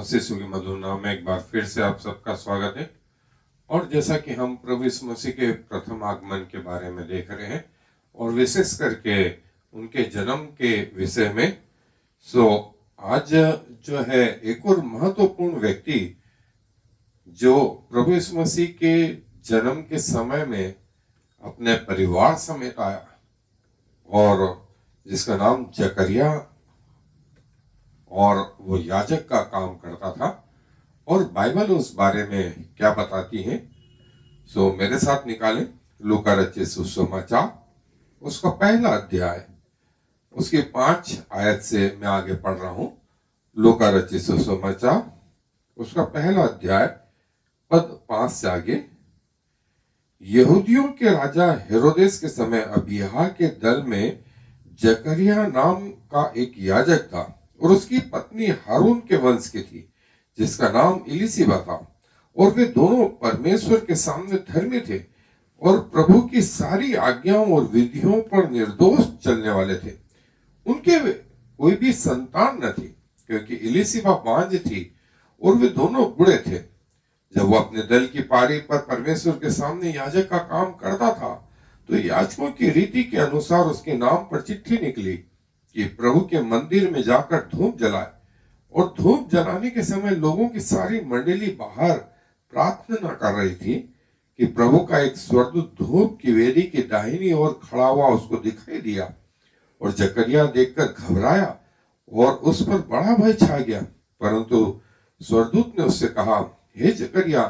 प्रभु यीशु के मधुर नाम में एक बार फिर से आप सबका स्वागत है। और जैसा कि हम प्रभु यीशु मसीह के प्रथम आगमन के बारे में देख रहे हैं और विशेष करके उनके जन्म के विषय में, आज जो है एक और महत्वपूर्ण व्यक्ति जो प्रभु यीशु मसीह के जन्म के समय में अपने परिवार समेत आया और जिसका नाम जकरिया और वो याजक का काम करता था। और बाइबल उस बारे में क्या बताती है, मेरे साथ निकालें लूका रचित सुसमाचार, उसका पहला अध्याय, उसकी 5 आयत से मैं आगे पढ़ रहा हूं। लूका रचित सुसमाचार, उसका पहला अध्याय, पद 5 से आगे। यहूदियों के राजा हेरोदेस के समय अबिय्याह के दल में जकरिया नाम का एक याजक था और उसकी पत्नी हारून के वंश की थी, जिसका नाम इलीशिबा था। और वे दोनों परमेश्वर के सामने धर्मी थे और प्रभु की सारी आज्ञाओं और विधियों पर निर्दोष चलने वाले थे। उनके कोई भी संतान न थी, क्योंकि इलीशिबा बांझ थी और वे दोनों बूढ़े थे। जब वो अपने दल की पारी पर परमेश्वर के सामने याजक का काम करता था, तो याजकों की रीति के अनुसार उसके नाम पर चिट्ठी निकली कि प्रभु के मंदिर में जाकर धूप जलाए। और धूप जलाने के समय लोगों की सारी मंडली बाहर प्रार्थना कर रही थी कि प्रभु का एक स्वर्गदूत धूप की वेदी की दाहिनी ओर खड़ा हुआ उसको दिखाई दिया। और जकरिया देखकर घबराया और उस पर बड़ा भय छा गया। परंतु स्वर्गदूत ने उससे कहा, हे जकरिया,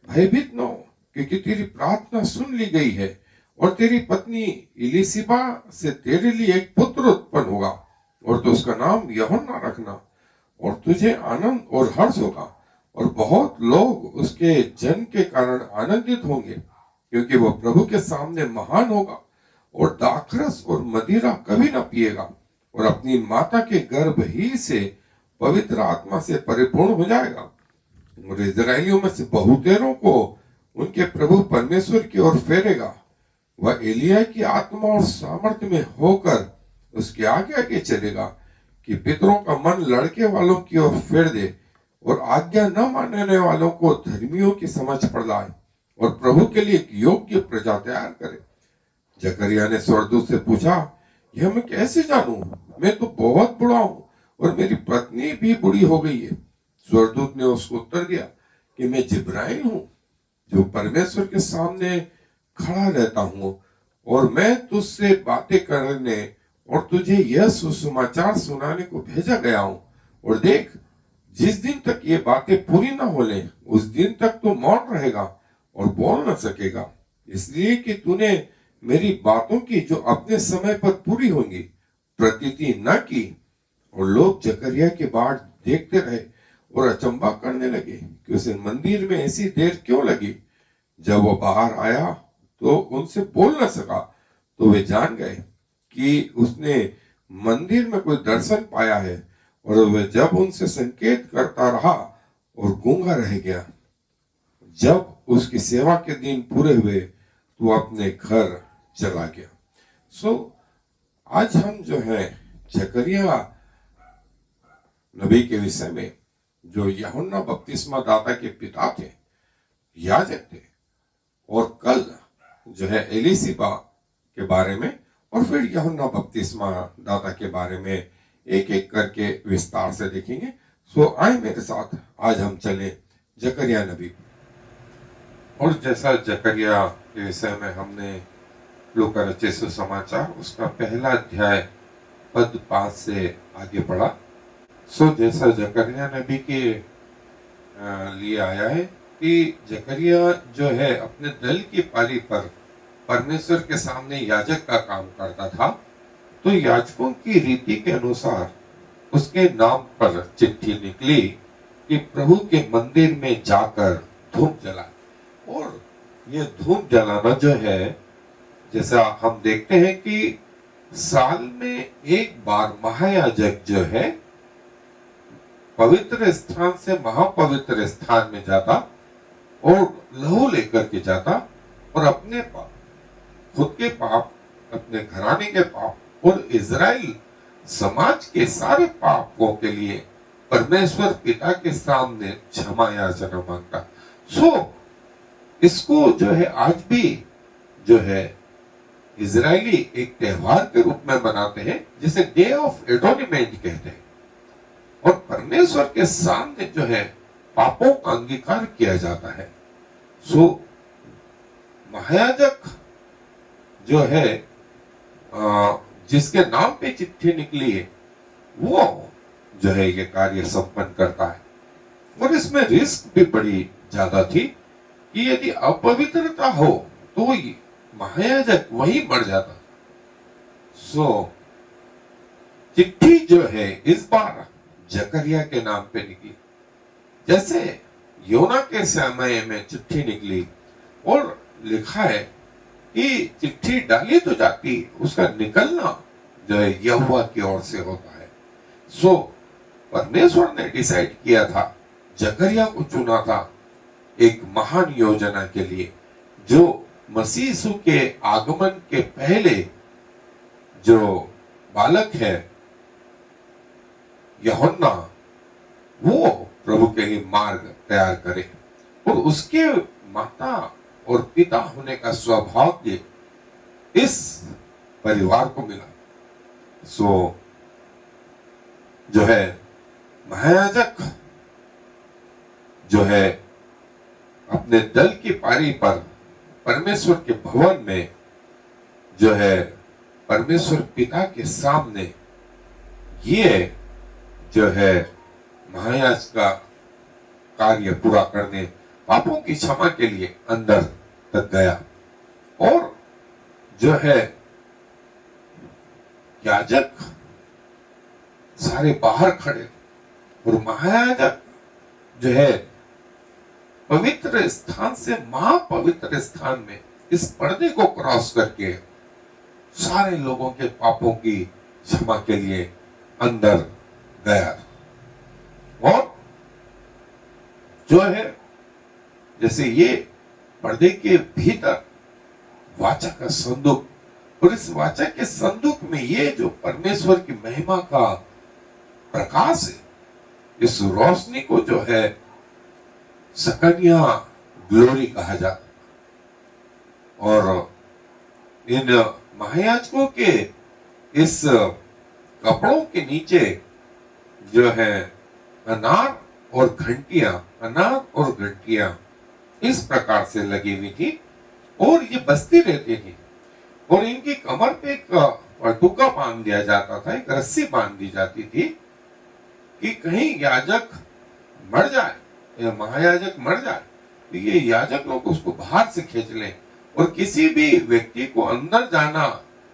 भयभीत न हो, क्योंकि तेरी प्रार्थना सुन ली गई है और तेरी पत्नी इलीशिबा से तेरे लिए एक पुत्र उत्पन्न होगा और तो उसका नाम यूहन्ना रखना। और तुझे आनंद और हर्ष होगा और बहुत लोग उसके जन्म के कारण आनंदित होंगे, क्योंकि वह प्रभु के सामने महान होगा और दाखरस और मदिरा कभी न पिएगा और अपनी माता के गर्भ ही से पवित्र आत्मा से परिपूर्ण हो जाएगा। और इजराइलियों में से बहुतेरों को उनके प्रभु परमेश्वर की ओर फेरेगा। वह एलिया की आत्मा और सामर्थ्य में होकर उसके आगे आगे चलेगा कि पितरों का मन लड़के वालों की ओर फेर दे और आज्ञा न मानने वालों को धर्मियों की समझ पड़लाए और प्रभु के लिए एक योग्य प्रजा तैयार करे। जकरिया ने स्वर्गदूत से पूछा, यह मैं कैसे जानूं? मैं तो बहुत बूढ़ा हूं और मेरी पत्नी भी बूढ़ी हो गई है। स्वर्गदूत ने उसको उत्तर दिया कि मैं जिब्राइल हूं, जो परमेश्वर के सामने खड़ा रहता हूं और मैं तुझसे बातें करने और तुझे यह सुसमाचार सुनाने को भेजा गया हूं। और देख, जिस दिन तक ये बातें पूरी ना हो ले, उस दिन तक तू मौन रहेगा और बोल न सकेगा, इसलिए कि तूने मेरी बातों की जो अपने समय पर पूरी होंगी प्रतीति न की। और लोग जकरिया के बाट देखते रहे और अचंभा करने लगे कि उसे मंदिर में ऐसी देर क्यों लगी। जब वो बाहर आया तो उनसे बोल न सका, तो वे जान गए कि उसने मंदिर में कोई दर्शन पाया है। और वह जब उनसे संकेत करता रहा और गूंगा रह गया। जब उसकी सेवा के दिन पूरे हुए तो अपने घर चला गया। आज हम जो है जकरिया नबी के विषय में, जो यूहन्ना बपतिस्मा दाता के पिता थे, याजक थे, और कल जो है इलीशिबा के बारे में और फिर यूहन्ना बपतिस्मा दाता के बारे में एक एक करके विस्तार से देखेंगे। आए मेरे साथ, आज हम चले जकरिया नबी। और जैसा जकरिया के विषय में हमने लूका रचित सुसमाचार उसका पहला अध्याय पद 5 से आगे पढ़ा। जैसा जकरिया नबी के लिए आया है कि जकरिया जो है अपने दल की पारी पर परमेश्वर के सामने याजक का काम करता था, तो याजकों की रीति के अनुसार उसके नाम पर चिट्ठी निकली कि प्रभु के मंदिर में जाकर धूप जलाए। और ये धूप जलाना जो है, जैसा हम देखते हैं कि साल में एक बार महायाजक जो है पवित्र स्थान से महापवित्र स्थान में जाता और लहू लेकर के जाता और अपने पाप, खुद के पाप, अपने घराने के पाप और इजराइल समाज के सारे पापों के लिए परमेश्वर पिता के सामने क्षमा याचना मांगता। सो इसको जो है आज भी जो है इजरायली एक त्योहार के रूप में मनाते हैं, जिसे डे ऑफ एटोनिमेंट कहते हैं। और परमेश्वर के सामने जो है पापों का अंगीकार किया जाता है। सो महायाजक जो है जिसके नाम पे चिट्ठी निकली है, वो जो है ये कार्य संपन्न करता है। और इसमें रिस्क भी बड़ी ज्यादा थी कि यदि अपवित्रता हो तो ये महायाजक वही मर जाता। सो चिट्ठी जो है इस बार जकरिया के नाम पे निकली। जैसे योना के समय में चिट्ठी निकली और लिखा है कि चिट्ठी डाली तो जाती, उसका निकलना जो है यहोवा की ओर से होता है। सो परमेश्वर ने डिसाइड किया था, जकरिया को चुना था एक महान योजना के लिए, जो मसीह यीशु के आगमन के पहले जो बालक है यूहन्ना, वो प्रभु के लिए मार्ग तैयार करे। और उसके माता और पिता होने का सौभाग्य इस परिवार को मिला। सो जो है महायाजक जो है अपने दल की पारी पर परमेश्वर के भवन में जो है परमेश्वर पिता के सामने ये जो है महायाजक का कार्य पूरा करने, पापों की क्षमा के लिए अंदर तक गया। और जो है याजक सारे बाहर खड़े और महायाजक जो है पवित्र स्थान से महापवित्र स्थान में इस पर्दे को क्रॉस करके सारे लोगों के पापों की क्षमा के लिए अंदर गया। और जो है जैसे ये पर्दे के भीतर वाचा का संदूक, और इस वाचा के संदूक में ये जो परमेश्वर की महिमा का प्रकाश है, इस रोशनी को जो है सकनिया ग्लोरी कहा जाता। और इन महायाजकों के इस कपड़ों के नीचे जो है अनार और घंटियां इस प्रकार से लगी हुई थी और ये बजती रहती थी। और इनकी कमर पे एक टुका बांध दिया जाता था, एक रस्सी बांध दी जाती थी कि कहीं याजक मर जाए या महायाजक मर जाए तो ये याजक लोग उसको बाहर से खींच लें और किसी भी व्यक्ति को अंदर जाना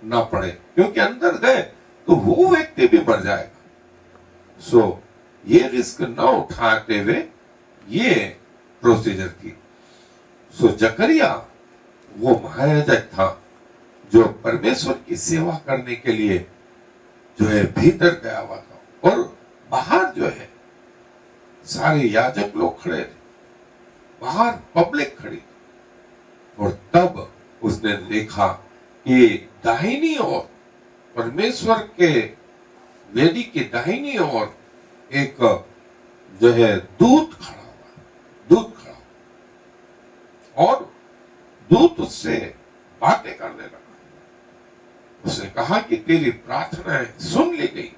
ना पड़े, क्योंकि अंदर गए तो वो व्यक्ति भी मर जाएगा। सो ये रिस्क न उठाते हुए ये प्रोसीजर थी। सो जकरिया वो महायाजक था जो परमेश्वर की सेवा करने के लिए जो है भीतर गया हुआ था। और बाहर जो है सारे याजक लोग खड़े थे, बाहर पब्लिक खड़ी। और तब उसने देखा कि दाहिनी ओर परमेश्वर के वेदी की दाहिनी ओर एक जो है दूत खड़ा हुआ, और दूत उससे बातें करने लगा। उसने कहा कि तेरी प्रार्थनाएं सुन ली गई।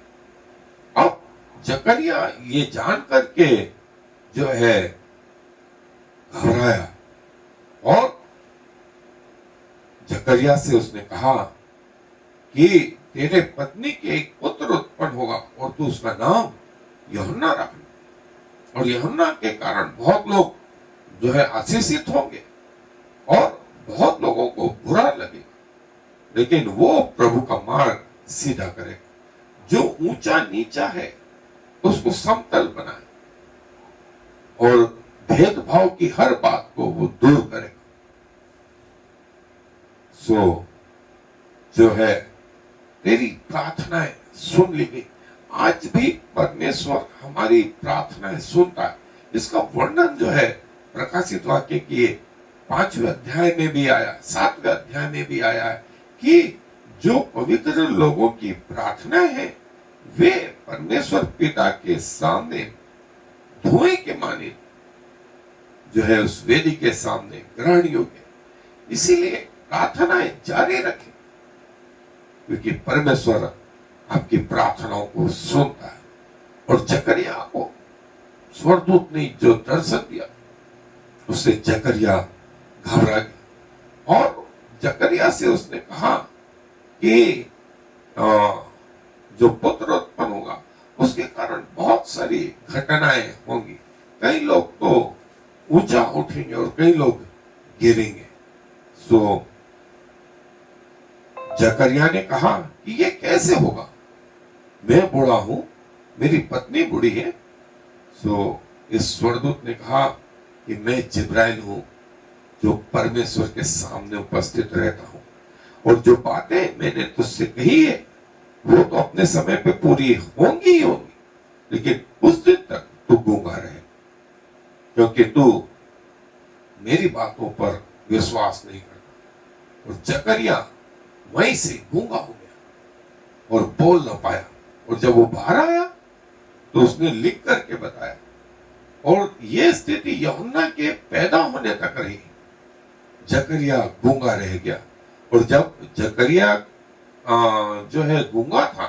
अब जकरिया ये जान करके जो है घबराया और जकरिया से उसने कहा कि तेरे पत्नी के एक पुत्र उत्पन्न होगा और तू उसका नाम यूहन्ना रखना, और यूहन्ना के कारण बहुत लोग जो है आशीषित होंगे और बहुत लोगों को बुरा लगेगा, लेकिन वो प्रभु का मार्ग सीधा करेगा। जो ऊंचा नीचा है उसको समतल बनाए और भेदभाव की हर बात को वो दूर करेगा। सो जो है तेरी प्रार्थनाएं सुन ली गई। आज भी परमेश्वर हमारी प्रार्थनाएं सुनता है। इसका वर्णन जो है प्रकाशित वाक्य की 5वें अध्याय में भी आया, 7वें अध्याय में भी आया है कि जो पवित्र लोगों की प्रार्थनाएं हैं वे परमेश्वर पिता के सामने धुएं के माने जो है उस वेदी के सामने ग्रहण योग्य, इसीलिए प्रार्थनाएं जारी रखें, क्योंकि परमेश्वर आपकी प्रार्थनाओं को सुनता है। और जकरिया को स्वर्गदूत ने जो दर्शन दिया, उससे जकरिया घबरा गया और जकरिया से उसने कहा कि जो पुत्र उत्पन्न होगा उसके कारण बहुत सारी घटनाएं होंगी, कई लोग तो ऊंचा उठेंगे और कई लोग गिरेंगे। सो जकरिया ने कहा कि ये कैसे होगा, मैं बूढ़ा हूं, मेरी पत्नी बूढ़ी है। सो इस स्वर्गदूत ने कहा कि मैं जिब्राइल हूं, जो परमेश्वर के सामने उपस्थित रहता हूं, और जो बातें मैंने तुझसे कही है वो तो अपने समय पे पूरी होंगी ही होंगी, लेकिन उस दिन तक तू गूंगा रहे, क्योंकि तू मेरी बातों पर विश्वास नहीं करता। और जकरिया वहीं से गूंगा हो गया और बोल ना पाया। और जब वो बाहर आया तो उसने लिख करके बताया, और ये स्थिति यूहन्ना के पैदा होने तक रही। जकरिया गूंगा रह गया, और जब जकरिया जो है गूंगा था,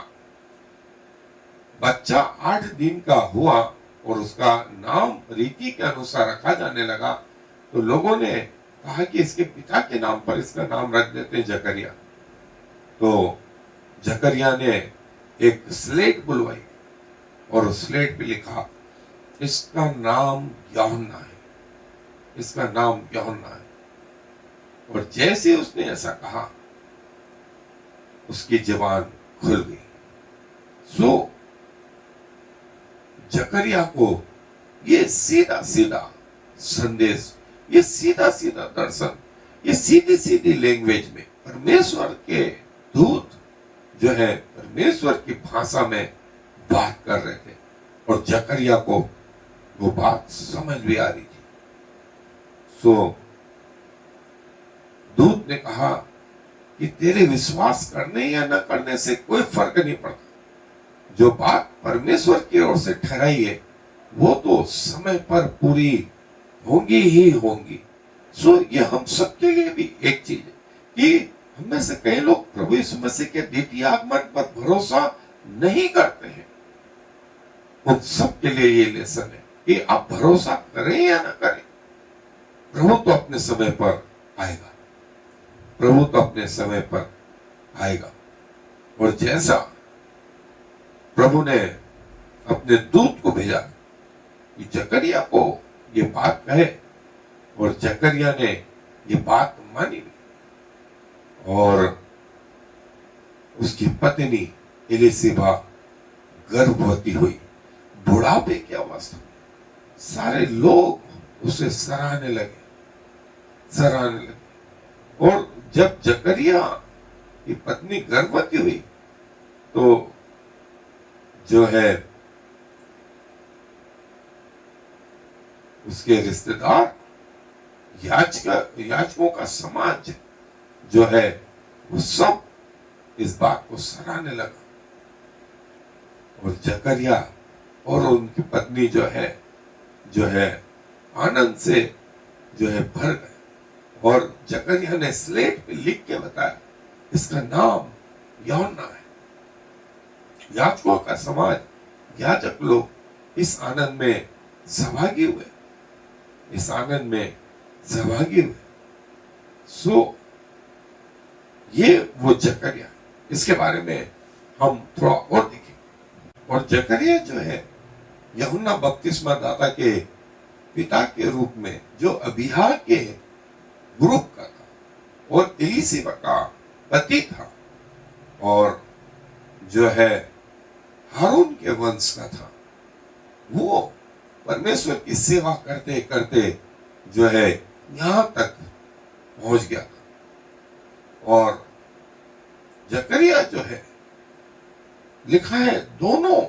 बच्चा 8 दिन का हुआ और उसका नाम रीति के अनुसार रखा जाने लगा, तो लोगों ने कहा कि इसके पिता के नाम पर इसका नाम रख देते हैं जकरिया। तो जकरिया ने एक स्लेट बुलवाई और उस स्लेट पे लिखा, इसका नाम यूहन्ना है, इसका नाम यूहन्ना है। और जैसे उसने ऐसा कहा, उसकी जबान खुल गई। सो जकरिया को ये सीधा सीधा संदेश, ये सीधा सीधा दर्शन, ये सीधी सीधी लैंग्वेज में परमेश्वर के दूत जो है परमेश्वर की भाषा में बात कर रहे थे, और जकरिया को वो बात समझ भी आ रही थी। सो दूत ने कहा कि तेरे विश्वास करने या न करने से कोई फर्क नहीं पड़ता, जो बात परमेश्वर की ओर से ठहराई है वो तो समय पर पूरी होंगी ही होंगी। सो ये हम सबके लिए भी एक चीज है कि हम में से कई लोग प्रभु यीशु मसीह के द्वितीय आगमन पर भरोसा नहीं करते हैं। उन सबके लिए ये लेसन है कि आप भरोसा करें या ना करें, प्रभु तो अपने समय पर आएगा, प्रभु तो अपने समय पर आएगा। और जैसा प्रभु ने अपने दूत को भेजा कि जकरिया को ये बात कहे, और जकरिया ने ये बात मानी भी, और उसकी पत्नी एलिशिबा गर्भवती हुई बुढ़ापे की अवस्था में। सारे लोग उसे सराहने लगे। और जब जकरिया की पत्नी गर्भवती हुई तो जो है उसके रिश्तेदार याजकों का समाज जो है वो सब इस बात को सराहने लगा, और जकरिया और उनकी पत्नी जो है आनंद से जो है भर गए। और जकरिया ने स्लेट पे लिख के बताया, इसका नाम यूहन्ना है। याजकों का समाज, याजक लोग इस आनंद में सहभागी हुए, इस आनंद में सहभागी हुए। सो ये वो जकरिया, इसके बारे में हम थोड़ा और देखेंगे। और जकरिया जो है यूहन्ना बपतिस्मा दाता के पिता के रूप में, जो अबीहा के ग्रुप का था और एलीशिबा का पति था, और जो है हारून के वंश का था, वो परमेश्वर की सेवा करते करते जो है यहां तक पहुंच गया था। और जकरिया जो है लिखा है दोनों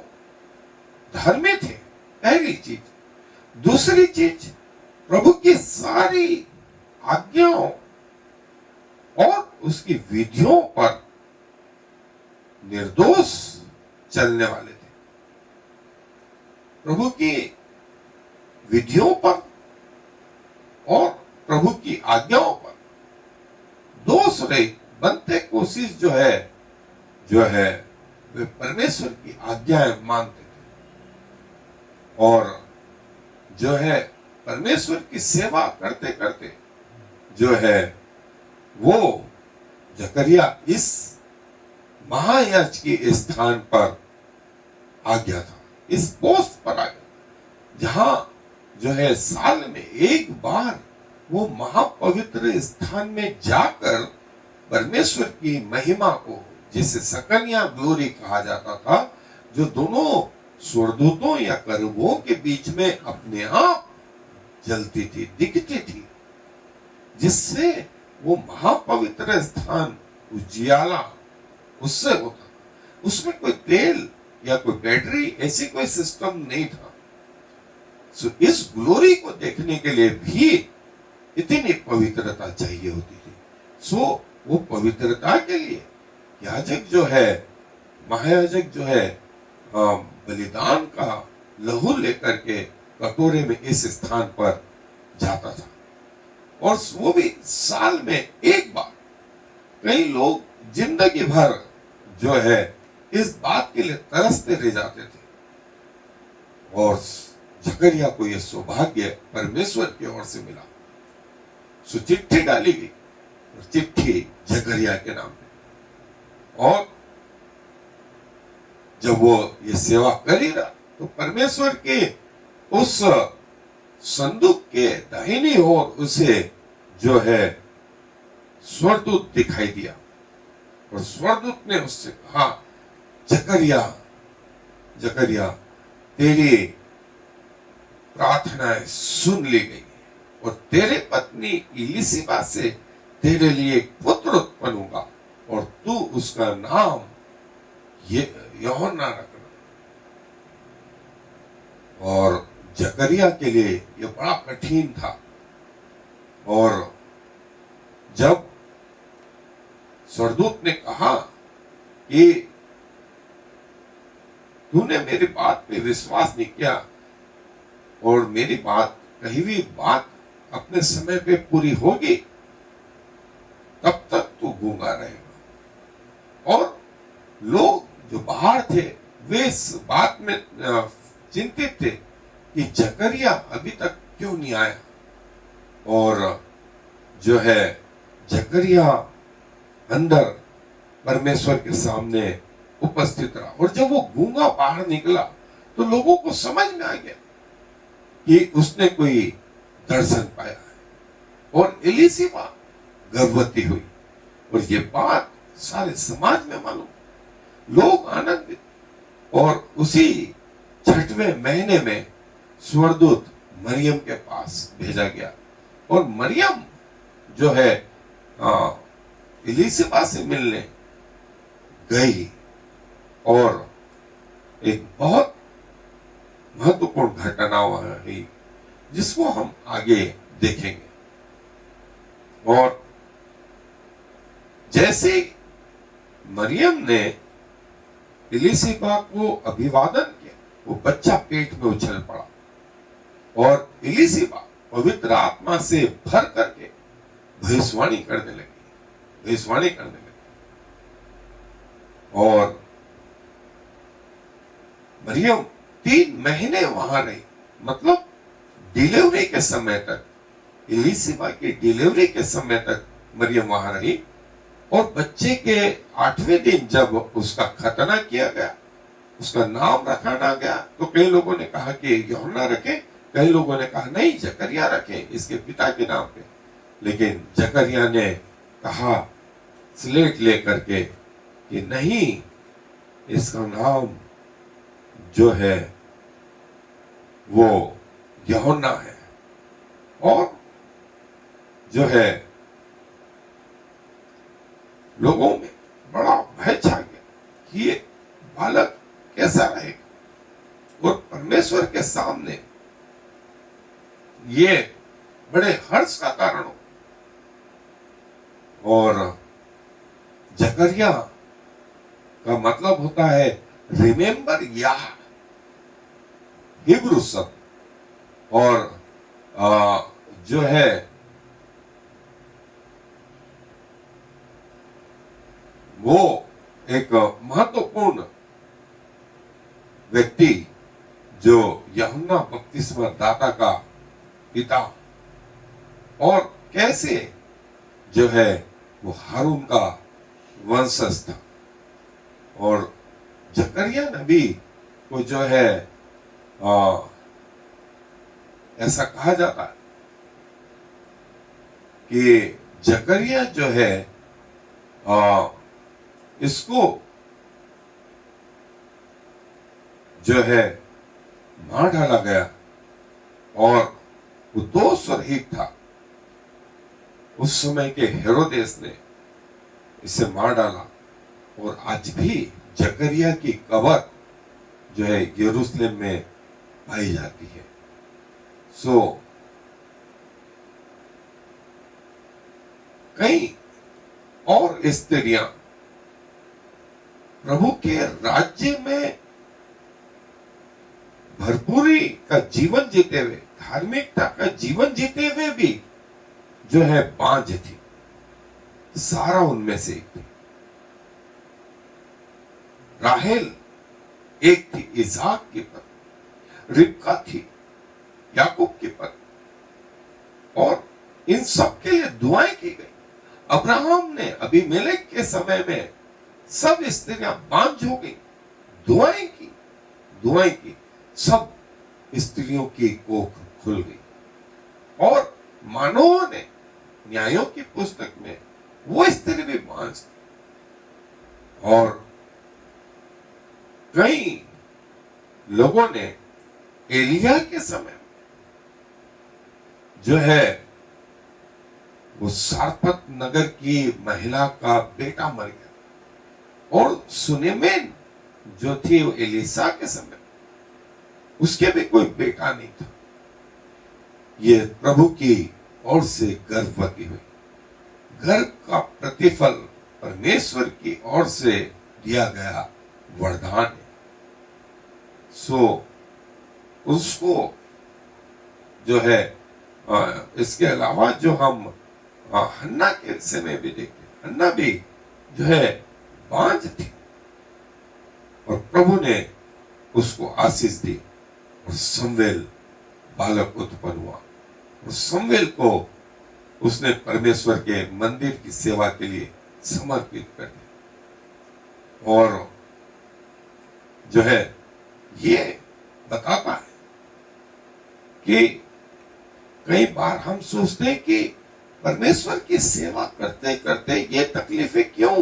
धर्मी थे, पहली चीज। दूसरी चीज, प्रभु की सारी आज्ञाओं और उसकी विधियों पर निर्दोष चलने वाले थे। प्रभु की विधियों पर और प्रभु की आज्ञाओं पर दोष रहित बनते कोशिश जो है वे परमेश्वर की आज्ञाएं मानते थे और जो है परमेश्वर की सेवा करते करते जो है वो जकरिया इस महायाजक के स्थान पर आ गया था, इस पोस्ट पर आ गया जहां जो है साल में एक बार वो महापवित्र स्थान में जाकर परमेश्वर की महिमा को, जिसे सकनिया ग्लोरी कहा जाता था, जो दोनों स्वर्गदूतों या करूबों के बीच में अपने आप जलती थी, दिखती थी, जिससे वो महापवित्र स्थान उजियाला उससे होता था। उसमें कोई तेल या कोई बैटरी ऐसी कोई सिस्टम नहीं था। सो इस ग्लोरी को देखने के लिए भी इतनी पवित्रता चाहिए होती थी। सो वो पवित्रता के लिए याजक जो है, महायाजक जो है, बलिदान का लहू लेकर के कटोरे में इस स्थान पर जाता था और वो भी साल में एक बार। कई लोग जिंदगी भर जो है इस बात के लिए तरसते रह जाते थे और जकरिया को यह सौभाग्य परमेश्वर की ओर से मिला। सो चिट्ठी डाली गई और चिट्ठी जकरिया के नाम पे, और जब वो ये सेवा कर ही रहा तो परमेश्वर के उस संदूक के दाहिनी ओर उसे जो है स्वर्गदूत दिखाई दिया और स्वर्गदूत ने उससे कहा, जकरिया जकरिया तेरी प्रार्थनाएं सुन ली गई और तेरे पत्नी इलिशिबा से तेरे लिए एक पुत्र उत्पन्न होगा और तू उसका नाम यूहन्ना रखना। और जकरिया के लिए यह बड़ा कठिन था और जब स्वर्गदूत ने कहा कि तूने मेरी बात पे विश्वास नहीं किया और मेरी बात कही हुई बात अपने समय पे पूरी होगी, तब तक तू गूंगा रहेगा। और लोग जो बाहर थे वे इस बात में चिंतित थे कि जकरिया अभी तक क्यों नहीं आया। और जो है जकरिया अंदर परमेश्वर के सामने उपस्थित रहा और जब वो गूंगा बाहर निकला तो लोगों को समझ में आ गया कि उसने कोई दर्शन पाया है। और इलिशिबा गर्भवती हुई और ये बात सारे समाज में मालूम, लोग आनंदित। और उसी 6वें महीने में स्वर्गदूत मरियम के पास भेजा गया और मरियम जो है इलिशिबा से मिलने गई और एक बहुत महत्वपूर्ण घटना हुई जिसको हम आगे देखेंगे। और जैसे मरियम ने इलिशिबा को अभिवादन किया, वो बच्चा पेट में उछल पड़ा और इलिशिबा पवित्र आत्मा से भर करके भविष्यवाणी करने लगी और मरियम 3 महीने वहां रही, मतलब डिलीवरी के समय तक, इलिशिबा की डिलीवरी के समय तक मरियम वहां रही। और बच्चे के 8वें दिन जब उसका खतना किया गया, उसका नाम रखाना गया, तो कई लोगों ने कहा कि यूहन्ना रखे, कई लोगों ने कहा नहीं जकरिया रखे इसके पिता के नाम पे। लेकिन जकरिया ने कहा स्लेट लेकर के कि नहीं, इसका नाम जो है वो यूहन्ना है। और जो है लोगों में बड़ा भय छा गया कि ये बालक कैसा रहेगा और परमेश्वर के सामने ये बड़े हर्ष का कारण हो। और जकरिया का मतलब होता है रिमेंबर या हिब्रू शब्द और जो है वो एक महत्वपूर्ण व्यक्ति जो यूहन्ना बपतिस्मा दाता का पिता और कैसे जो है वो हारून का वंशज था। और जकरिया नबी को जो है ऐसा कहा जाता है कि जकरिया जो है इसको जो है मार डाला गया और वो दोष रहित था। उस समय के हेरोदेस ने इसे मार डाला और आज भी जकरिया की कब्र जो है यरूशलेम में पाई जाती है। कई और स्त्रियां प्रभु के राज्य में भरपूरी का जीवन जीते हुए, धार्मिकता का जीवन जीते हुए भी जो है बांझ थी। सारा उनमें से एक थी। राहेल एक थी, इसाक की पत्नी, रिबका थी, याकूब की पत्नी, और इन सब के लिए दुआएं की गई। अब्राहम ने अबीमेलेक के समय में सब स्त्रियां बांझ हो गई, दुआएं की, सब स्त्रियों की कोख खुल गई। और मानवों ने न्यायों की पुस्तक में वो स्त्री भी बांझ थी। और कई लोगों ने एलिया के समय जो है वो सारपत नगर की महिला का बेटा मर गया, और सुनेमेन जो थी वो एलिसा के समय उसके भी कोई बेटा नहीं था। ये प्रभु की ओर से गर्भवती हुई। गर्भ का प्रतिफल परमेश्वर की ओर से दिया गया वरदान है। उसको जो है इसके अलावा जो हम हन्ना के समय भी देखते, हन्ना भी जो है बांझ थी और प्रभु ने उसको आशीष दी और शमूएल बालक उत्पन्न हुआ। और शमूएल को उसने परमेश्वर के मंदिर की सेवा के लिए समर्पित कर दिया। और जो है ये बताता है कि कई बार हम सोचते हैं कि परमेश्वर की सेवा करते करते ये तकलीफें क्यों,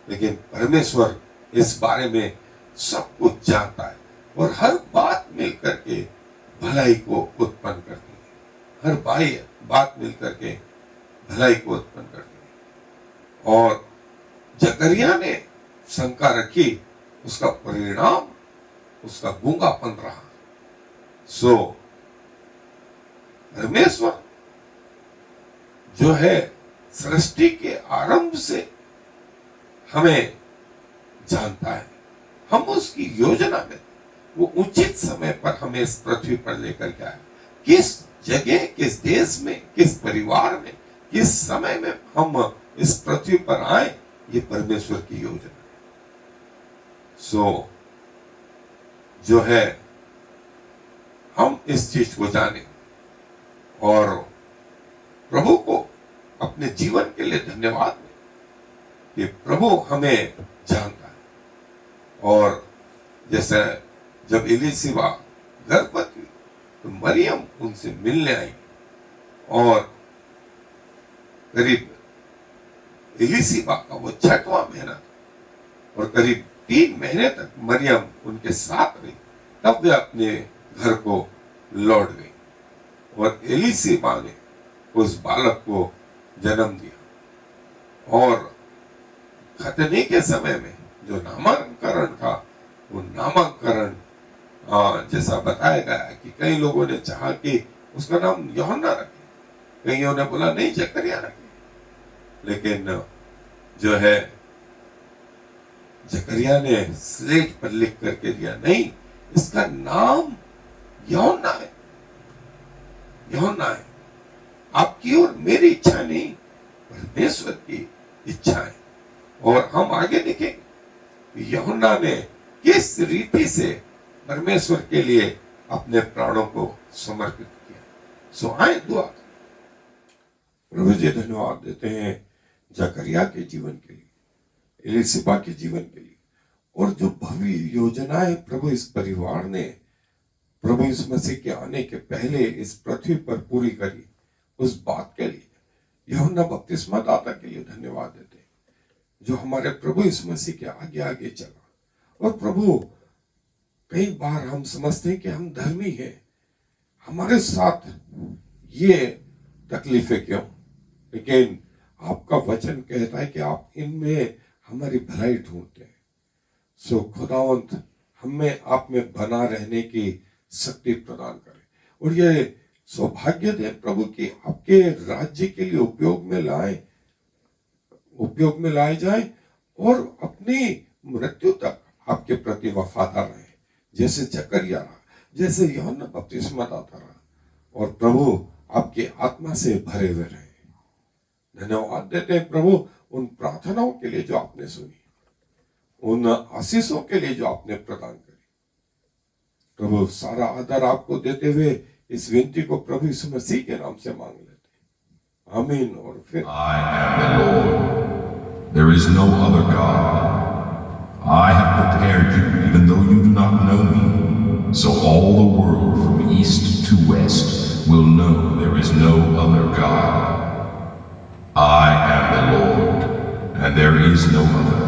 लेकिन परमेश्वर इस बारे में सब कुछ जानता है और हर बात मिलकर के भलाई को उत्पन्न करती है। हर बात मिलकर के भलाई को उत्पन्न करती है। और जकरिया ने शंका रखी, उसका परिणाम उसका गूंगापन रहा। परमेश्वर जो है सृष्टि के आरंभ से हमें जानता है। हम उसकी योजना में वो उचित समय पर हमें इस पृथ्वी पर लेकर के आए। किस जगह, किस देश में, किस परिवार में, किस समय में हम इस पृथ्वी पर आए, ये परमेश्वर की योजना है। जो है हम इस चीज को जाने और प्रभु को अपने जीवन के लिए धन्यवाद दें कि प्रभु हमें जानता है। और जैसे जब एलीशिबा गर्भवती हुई तो मरियम उनसे मिलने आई और करीब एलीशिबा का वो 6वां महीना था और करीब 3 महीने तक मरियम उनके साथ रही। तब वे अपने घर को लौट गई और एलीशिबा ने उस बालक को जन्म दिया। और खतने के समय में जो नामकरण था, वो नामकरण जैसा बताया गया कि कई लोगों ने चाहा कि उसका नाम यूहन्ना रखे, कईयों ने बोला नहीं जकरिया रखे। लेकिन जो है जकरिया ने स्लेट पर लिख करके दिया, नहीं, इसका नाम यूहन्ना है। यूहन्ना है। आपकी और मेरी इच्छा नहीं, परमेश्वर की इच्छा है। और हम आगे देखेंगे यूहन्ना ने किस रीति से परमेश्वर के लिए अपने प्राणों को समर्पित किया। सो आए दुआ। प्रभु जी धन्यवाद देते हैं जकरिया के जीवन के लिए, एलिसिबा के जीवन के लिए, और जो भव्य योजनाएं प्रभु इस परिवार ने प्रभु यीशु मसीह के आने के पहले इस पृथ्वी पर पूरी करी, उस बात के लिए यूहन्ना बपतिस्मा दाता के लिए धन्यवाद देते हैं, जो हमारे प्रभु यीशु मसीह के आगे आगे चला। और प्रभु, कई बार हम समझते हैं कि हम धर्मी हैं, हमारे साथ ये तकलीफें क्यों, लेकिन आपका वचन कहता है कि आप इनमें हमारी भलाई ढूंढते हैं। सो खुदावंत हमें आप में बना रहने की शक्ति प्रदान करें, और ये सौभाग्य दे प्रभु की आपके राज्य के लिए उपयोग में लाए जाए, और अपनी मृत्यु तक आपके प्रति वफादार रहे, जैसे जकरिया रहा, जैसे यूहन्ना बपतिस्मा दाता रहा, और प्रभु आपकी आत्मा से भरे हुए रहे। धन्यवाद देते हैं प्रभु उन प्रार्थनाओं के लिए जो आपने सुनी, उन आशीषों के लिए जो आपने प्रदान करी। प्रभु, सारा आदर आपको देते हुए इस विनती को प्रभु यीशु मसीह के नाम से मांग लेते हैं, आमीन। और फिर I am the Lord. There is no other God. I have prepared you, even though you do not know me, so all the world from east to west will know there is no other God. I am the Lord, and there is no other.